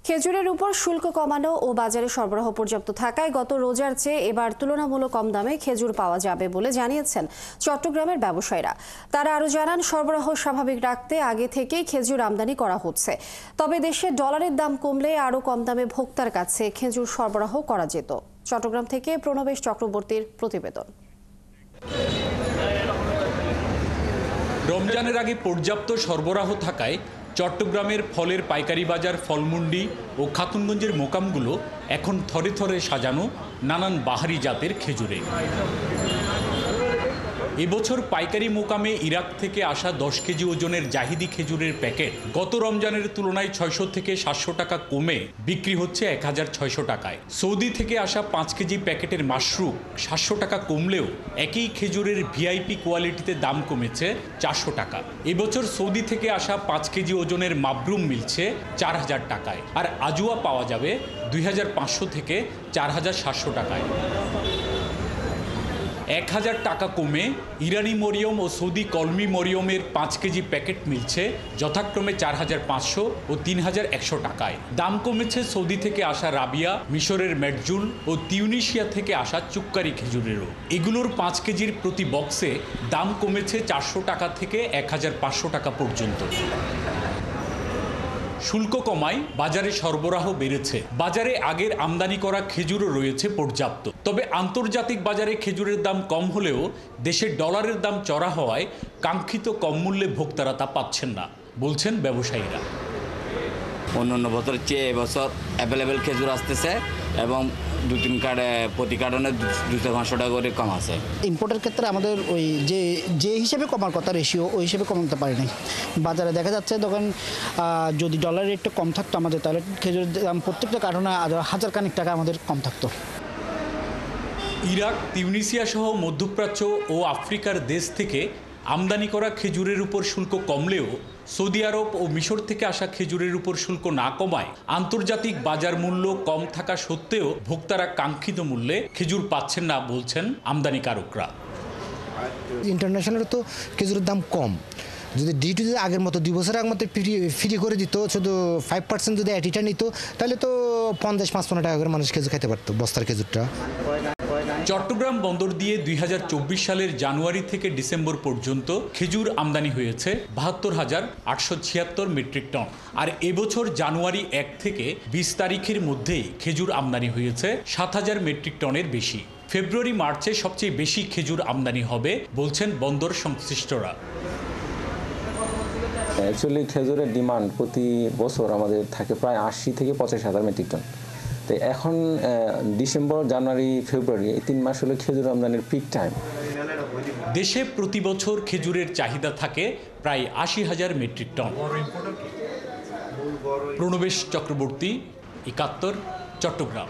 খেজুরের উপর শুল্ক কমানো ও বাজারে সরবরাহ পর্যাপ্ত থাকায় গত রোজার চেয়ে এবার তুলনামূলক কম দামে খেজুর পাওয়া যাবে বলে জানিয়েছেন চট্টগ্রামের ব্যবসায়ীরা। তারা আরও জানান, সরবরাহ স্বাভাবিক রাখতে আগে থেকেই খেজুর আমদানি করা হচ্ছে। তবে দেশে ডলারের দাম কমলে আরও কম দামে ভোক্তার কাছে খেজুর সরবরাহ করা যেত। চট্টগ্রাম থেকে প্রণবেশ চক্রবর্তীর প্রতিবেদন। রমজানের আগে পর্যাপ্ত সরবরাহ থাকায় চট্টগ্রামের ফলের পাইকারি বাজার ফলমুন্ডি ও খাতুনগঞ্জের মোকামগুলো এখন থরে থরে সাজানো নানান বাহারি জাতের খেজুরে। এবছর পাইকারি মোকামে ইরাক থেকে আসা 10 কেজি ওজনের জাহিদি খেজুরের প্যাকেট গত রমজানের তুলনায় 600 থেকে 700 টাকা কমে বিক্রি হচ্ছে 1600 টাকায়। সৌদি থেকে আসা 5 কেজি প্যাকেটের মাশরুক 700 টাকা কমলেও একই খেজুরের ভিআইপি কোয়ালিটিতে দাম কমেছে 400 টাকা। এবছর সৌদি থেকে আসা 5 কেজি ওজনের মাবরুম মিলছে 4000 টাকায়, আর আজুয়া পাওয়া যাবে 2500 থেকে 4700 টাকায়। 1000 টাকা কমে ইরানি মরিয়ম ও সৌদি কলমি মরিয়মের 5 কেজি প্যাকেট মিলছে যথাক্রমে 4500 ও 3100 টাকায়। দাম কমেছে সৌদি থেকে আসা রাবিয়া, মিশরের মেটজুল ও তিউনিশিয়া থেকে আসা চুক্কারি খেজুরেরও। এগুলোর 5 কেজির প্রতি বক্সে দাম কমেছে 400 টাকা থেকে 1500 টাকা পর্যন্ত। শুল্ক কমায় বাজারে সরবরাহ বেড়েছে। বাজারে আগের আমদানি করা খেজুরও রয়েছে পর্যাপ্ত। তবে আন্তর্জাতিক বাজারে খেজুরের দাম কম হলেও দেশের ডলারের দাম চড়া হওয়ায় কাঙ্ক্ষিত কম মূল্যে ভোক্তারা তা পাচ্ছেন না বলছেন ব্যবসায়ীরা। অন্যান্য বছরের চেয়ে এবছর অ্যাভেলেবেল খেজুর আসতেছে এবং 2-3 কার্ডে প্রতি কার্টনে 200-500 টাকা করে কম আছে। ইম্পোর্টের ক্ষেত্রে আমাদের ওই যে হিসেবে কমার কথা রেশিও, ওই হিসেবে কমাতে পারি নাই। বাজারে দেখা যাচ্ছে তখন যদি ডলার রেটটা কম থাকতো আমাদের, তাহলে খেজুরের দাম প্রত্যেকটা কার্টনে 1000 খানিক টাকা আমাদের কম থাকতো। ইরাক, তিউনিসিয়া সহ মধ্যপ্রাচ্য ও আফ্রিকার দেশ থেকে আমদানি করা খেজুরের উপর শুল্ক কমলেও সৌদি আরব ও মিশর থেকে আসা খেজুরের উপর শুল্ক না কমায় আন্তর্জাতিক বাজার মূল্য কম থাকা সত্ত্বেও ভোক্তারা কাঙ্ক্ষিত মূল্যে খেজুর পাচ্ছেন না বলছেন আমদানিকারকরা। ইন্টারন্যাশনাল তো খেজুরের দাম কম, যদি ডিটি যদি আগের মতো 2 বছর আগের মতো ফ্রি করে দিত, শুধু 5% যদি অ্যাটিটা নিত, তাহলে তো 50-55 টাকা করে মানুষ খেজুর খেতে পারতো বস্তার খেজুরটা। চট্টগ্রাম বন্দর দিয়ে 2024 সালের জানুয়ারি থেকে ডিসেম্বর পর্যন্ত খেজুর আমদানি হয়েছে 72,876 মেট্রিক টন। আর এবছর জানুয়ারি 1 থেকে 20 তারিখের মধ্যেই খেজুর আমদানি হয়েছে 7000 মেট্রিক টনের বেশি। ফেব্রুয়ারি মার্চে সবচেয়ে বেশি খেজুর আমদানি হবে বলছেন বন্দর সংশ্লিষ্টরা। অ্যাকচুয়ালি খেজুরের ডিমান্ড প্রতি বছর আমাদের থাকে প্রায় 80 থেকে 85,000 মেট্রিক টন। তো এখন ডিসেম্বর, জানুয়ারি, ফেব্রুয়ারি এই 3 মাস হলো খেজুর আমদানির পিক টাইম। দেশে প্রতি বছর খেজুরের চাহিদা থাকে প্রায় 80,000 মেট্রিক টন। প্রণবেশ চক্রবর্তী, 71, চট্টগ্রাম।